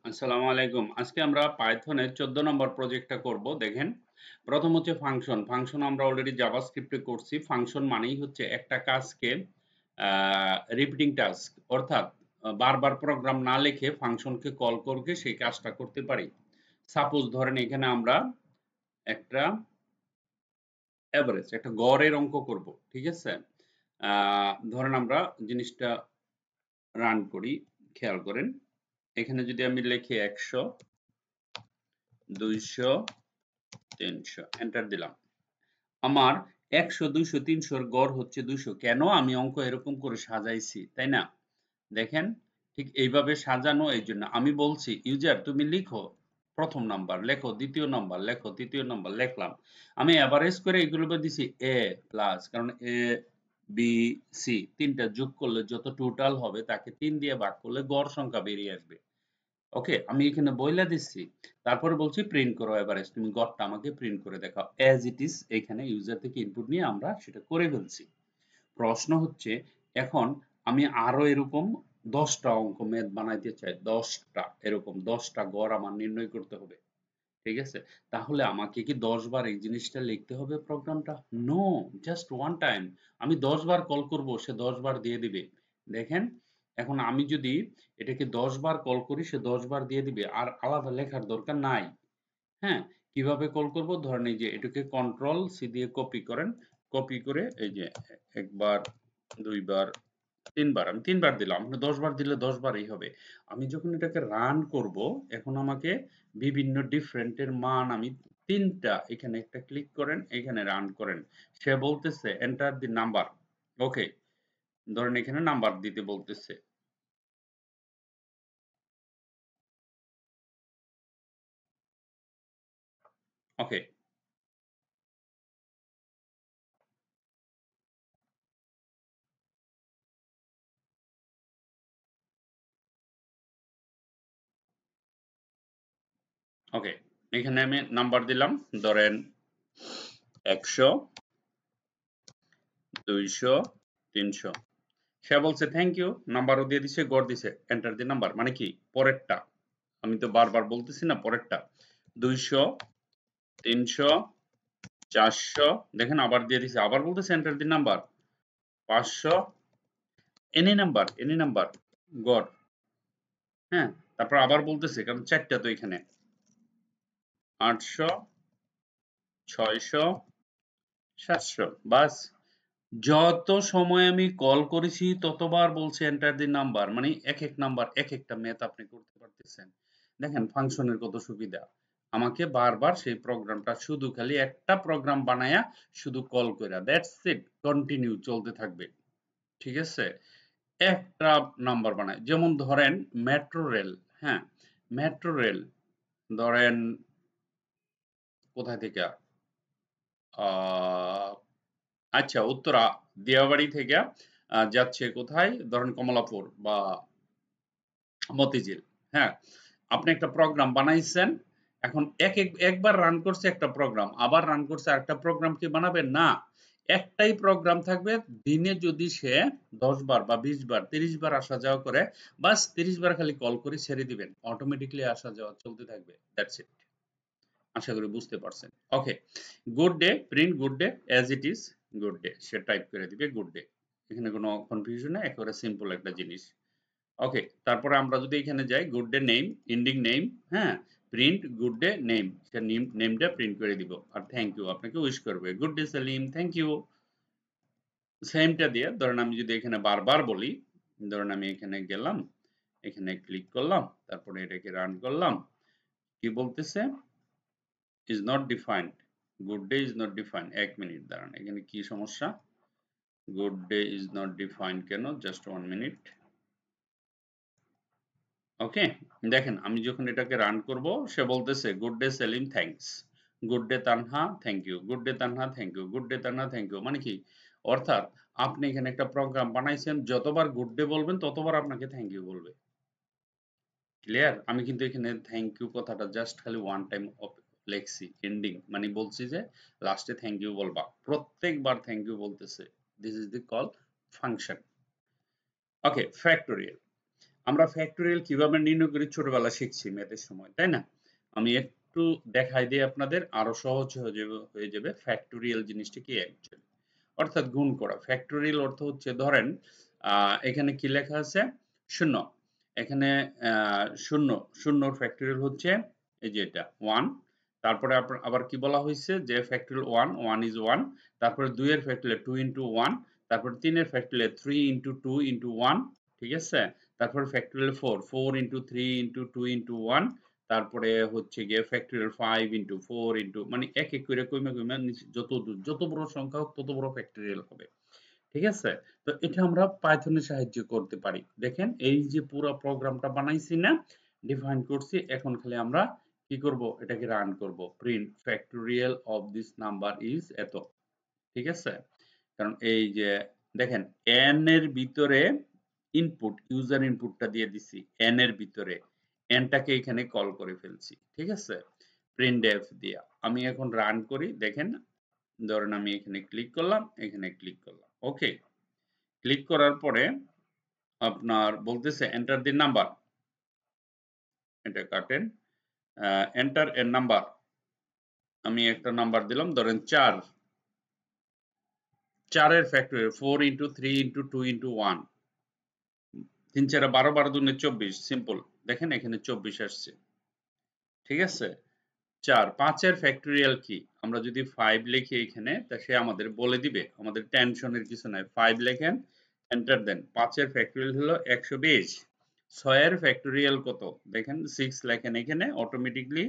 আসসালামু আলাইকুম। আজকে আমরা পাইথনের 14 নম্বর প্রজেক্টটা করব। দেখেন, প্রথম হচ্ছে ফাংশন। ফাংশন আমরা অলরেডি জাভাস্ক্রিপ্টে করছি। ফাংশন মানেই হচ্ছে একটা কাজকে রিপিটিং টাস্ক, অর্থাৎ বারবার প্রোগ্রাম না লিখে ফাংশনকে কল করে সেই কাজটা করতে পারি। সাপোজ ধরেন এখানে আমরা একটা এভারেজ, একটা গড়ের অঙ্ক করব। ঠিক আছে? ধরেন আমরা জিনিসটা রান করি, খেয়াল করেন। এখানে যদি আমি লিখি 100, 200, 300, এন্টার দিলাম। আমার 100, 200, 300 এর গড় হচ্ছে 200। কেন আমি অঙ্ক এরকম করে সাজাইছি, তাই না? দেখেন, ঠিক এইভাবে সাজানো। এই জন্য আমি বলছি ইউজার তুমি লিখো প্রথম নাম্বার, লেখো দ্বিতীয় নাম্বার, লেখো তৃতীয় নাম্বার, লিখলাম। আমি এভারেজ করে এগুলো দিছি এ প্লাস, কারণ এ বি সি তিনটা যোগ করলে যত টোটাল হবে তাকে 3 দিয়ে ভাগ করলে গড় সংখ্যা বেরিয়ে আসবে। ওকে, আমি এখানে বইলা দিচ্ছি। তারপরে বলছি প্রিন্ট করো এভারেজ, তুমি গড়টা আমাকে প্রিন্ট করে দেখাও অ্যাজ ইট ইজ। এখানে ইউজার থেকে ইনপুট নিয়ে আমরা সেটা করে ফেলছি। প্রশ্ন হচ্ছে, এখন আমি আরো এরকম 10টা অঙ্ক ম্যাথ বানাইতে চাই। 10টা এরকম 10টা গড় আমার নির্ণয় করতে হবে। ঠিক আছে? তাহলে আমাকে কি 10 বার এই জিনিসটা লিখতে হবে প্রোগ্রামটা? No, just one time. আমি 10 বার কল করব, সে 10 বার দিয়ে দিবে। দেখেন, এখন আমি যদি এটাকে 10 বার কল করি, সে 10 বার দিয়ে দিবে। আর আলাদা লেখার দরকার নাই। হ্যাঁ? কিভাবে কল করব? ধরেন এই যে এটাকে কন্ট্রোল সি দিয়ে কপি করেন। কপি করে এই যে একবার, দুইবার, ৩ বার। আমি ৩ বার দিলাম। আপনি ১০ বার দিলে ১০ বারই হবে। আমি যখন এটাকে রান করব, এখন আমাকে বিভিন্ন ডিফারেন্ট এর মান আমি ৩ টা, এখানে একটা ক্লিক করেন, এখানে রান করেন। সে বলতেছে এন্টার দি নাম্বার। ওকে। ধরেন এখানে নাম্বার দিতে বলতেছে। ওকে। ওকে। এখানে আমি নাম্বার দিলাম। ধরেন ১০০, ২০০, ৩০০। সে বলছে থ্যাংক ইউ, নাম্বারও দিয়ে দিছে, গড় দিছে। এন্টার দি নাম্বার মানে কি? পরেরটা। আমি তো বারবার বলতেছি না, পরেরটা। ২০০, ৩০০, ৪০০, দেখেন আবার দিয়ে দিছে। আবার বলতেছে enter the number. ৫০০, any number, গড়। হ্যাঁ? তারপর আবার বলতেছে, কারণ ৪ টা তো এখানে। ৮০০, ৬০০, ৭০০, বাস। যত সময় আমি কল করেছি ততবার বলছে এন্টার দি নাম্বার, মানে এক নাম্বার একটা ম্যাথ আপনি করতে পারতেছেন। দেখেন ফাংশনের কত সুবিধা। আমাকে বারবার সেই প্রোগ্রামটা শুধু খালি একটা প্রোগ্রাম বানায়া শুধু কল কইরা, দ্যাটস ইট, কন্টিনিউ চলতে থাকবে। ঠিক আছে? একটা নাম্বার বানায়। যেমন ধরেন মেট্রো রেল, হ্যাঁ? মেট্রো রেল ধরেন কোথায় থেকে? আ আচ্ছা, উত্তরা দিয়াবাড়ি থেকে যাচ্ছে কোথায়? ধরেন কমলাপুর বা মতিঝিল। হ্যাঁ? আপনি একটা প্রোগ্রাম বানাইছেন। এখন একবার রান করছে একটা প্রোগ্রাম, আবার রান করছে আরেকটা প্রোগ্রাম, কি বানাবেন? না। একটাই প্রোগ্রাম থাকবে। দিনে যদি সে ১০ বার বা ২০ বার, ৩০ বার আসা যাওয়া করে, বাস ৩০ বার খালি কল করে ছেড়ে দিবেন। অটোমেটিক্যালি আসা যাওয়া চলতে থাকবে। That's it. আশা করি বুঝতে পারছেন। Okay. Good day, print good day as it is. Good day. সে টাইপ করে দিবে গুড ডে। এখানে কোনো কনফিউশন নাই, একেবারে সিম্পল একটা জিনিস। ওকে, তারপরে আমরা যদি এখানে যাই good day name, ending name, হ্যাঁ? Print good day name. সে নেমটা প্রিন্ট করে দিব। আর থ্যাংক ইউ আপনাকে উইশ করবে। Good day Salim, thank you. সেমটা দিয়ে ধরেন আমি যদি এখানে বারবার বলি, ধরেন আমি এখানে গেলাম, এখানে ক্লিক করলাম, তারপরে এটাকে রান করলাম। কি বলতেছে? is not defined. Good day is not defined. ১ minute দাঁড়ান, এখানে কি সমস্যা? Good day is not defined কেন? Just 1 মিনিট। ওকে, দেখেন আমি যখন এটাকে রান করব, সে বলতেছে good day Salim thanks, good day Tanha thank you, good day Tanha thank you, good day Tanha thank you. মানে কি? অর্থাৎ আপনি এখানে একটা প্রোগ্রাম বানাইছেন, যতবার গুড ডে বলবেন ততবার আপনাকে থ্যাংক ইউ বলবে। ক্লিয়ার? আমি কিন্তু এখানে থ্যাংক ইউ কথাটা জাস্ট খালি ওয়ান টাইম লেখছি, এন্ডিং মানে বলছি যে লাস্টে থ্যাংক ইউ বলবা। প্রত্যেকবার থ্যাংক ইউ বলতেছে। This is the call function. Okay, factorial. আমরা ফ্যাক্টোরিয়াল কিভাবে নির্ণয় করি ছোটবেলা শিখছি ম্যাথের সময়, তাই না? আমি একটু দেখাই দিই আপনাদের, আরো সহজ হয়ে যাবে ফ্যাক্টোরিয়াল জিনিসটা কি অ্যাকচুয়ালি। অর্থাৎ গুণ করা। ফ্যাক্টোরিয়াল অর্থ হচ্ছে ধরেন এখানে কি লেখা আছে? শূন্য। এখানে শূন্য, শূন্যর ফ্যাক্টোরিয়াল হচ্ছে এই যে এটা 1। তারপরে আবার কি বলা হয়েছে যে ফ্যাক্টোরিয়াল 1, 1 is 1। তারপরে 2 এর ফ্যাক্টোরিয়াল 2 into 1। তারপরে 3 এর ফ্যাক্টোরিয়াল 3 into 2 into 1। ঠিক আছে? তারপরে ফ্যাক্টোরিয়াল 4, 4 into 3 into 2 into 1। তারপরে হচ্ছে গিয়ে ফ্যাক্টোরিয়াল 5 into 4 into মানে এক এক করে কইমা কইমা যত বড় সংখ্যা হোক তত বড় ফ্যাক্টোরিয়াল হবে। ঠিক আছে? তো এটা আমরা পাইথনের সাহায্যে করতে পারি। দেখেন এই যে পুরো প্রোগ্রামটা বানাইছি না, ডিফাইন করছি, এখন খালি আমরা কি করব? এটাকে রান করব। Print factorial of this number is এত। ঠিক আছে? কারণ এই যে দেখেন n এর ভিতরে ইনপুট, ইউজার ইনপুটটা দিয়ে দিছি n এর ভিতরে, n টাকে এখানে কল করে ফেলছি। ঠিক আছে? প্রিন্টএফ দিয়া আমি এখন রান করি। দেখেন ধরেন আমি এখানে ক্লিক করলাম, এখানে ক্লিক করলাম। ওকে, ক্লিক করার পরে আপনার বলতেছে এন্টার দি নাম্বার। এটা কাটেন, এন্টার এর নাম্বার। আমি একটা নাম্বার দিলাম, ধরেন 4। 4 এর ফ্যাক্টরিয়াল 4 into 3 into 2 into 1। 3 4 12, 12 দুগুণে 24, সিম্পল। দেখেন এখানে 24 আসছে। ঠিক আছে? 4 5 এর ফ্যাক্টরিয়াল কি? আমরা যদি 5 লিখি এখানে, তা সে আমাদের বলে দিবে। আমাদের টেনশনের কিছু নাই। 5 লেখেন, এন্টার দেন। 5 এর ফ্যাক্টরিয়াল হলো 120। 6 এর ফ্যাক্টরিয়াল কত? দেখেন 6 লেখেন এখানে, অটোমেটিকলি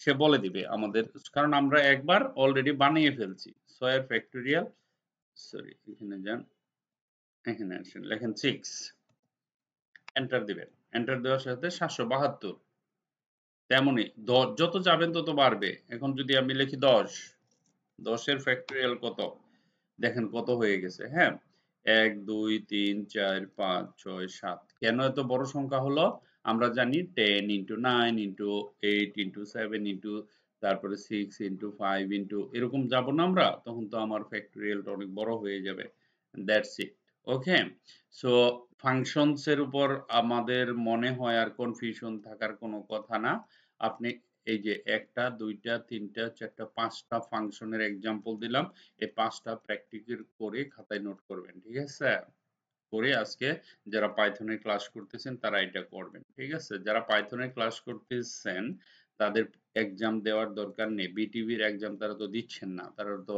সে বলে দিবে আমাদের, কারণ আমরা একবার অলরেডি বানিয়ে ফেলছি। 6 এর ফ্যাক্টরিয়াল, সরি এখানে যান, এখানে আসেন, লেখেন 6, এন্টার দিবেন। এন্টার দেওয়ার সাথে 772। তেমনি যত যাবেন তত বাড়বে। এখন যদি আমি লিখি 10, 10 এর ফ্যাক্টরিয়াল কত? দেখেন কত হয়ে গেছে। হ্যাঁ, 1 2 3 4 5 6 7। কেন এত বড় সংখ্যা হলো? আমরা জানি 10 into 9 into 8 into 7 into তারপরে 6 into 5 into এরকম যাব না আমরা, তখন তো আমার ফ্যাক্টরিয়ালটা অনেক বড় হয়ে যাবে। That's it. Okay, so functions এর উপর আমাদের মনে হয় আর কনফিউশন থাকার কোনো কথা না। আপনি এই যে একটা, দুইটা, তিনটা, চারটা, পাঁচটা ফাংশনের এক্সাম্পল দিলাম। এই 5টা প্র্যাকটিক্যাল করে খাতায় নোট করবেন। ঠিক আছে? করে আজকে যারা পাইথনের ক্লাস করতেছেন তারা এটা করবেন। ঠিক আছে? যারা পাইথনের ক্লাস করতেছেন তাদের এক্সাম দেওয়ার দরকার নেই। বিটিভির এক্সাম তারা তো দিচ্ছেন না। তারা তো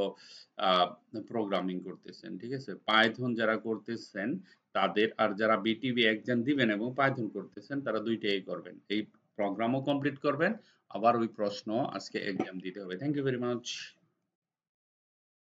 প্রোগ্রামিং করতেছেন। ঠিক আছে? পাইথন যারা করতেছেন তাদের, আর যারা বিটিভি এক্সাম দিবেন এবং পাইথন করতেছেন তারা দুইটাই করবেন। এই প্রোগ্রামও কমপ্লিট করবেন, আবার ওই প্রশ্ন আজকে এক্সাম দিতে হবে। Thank you very much.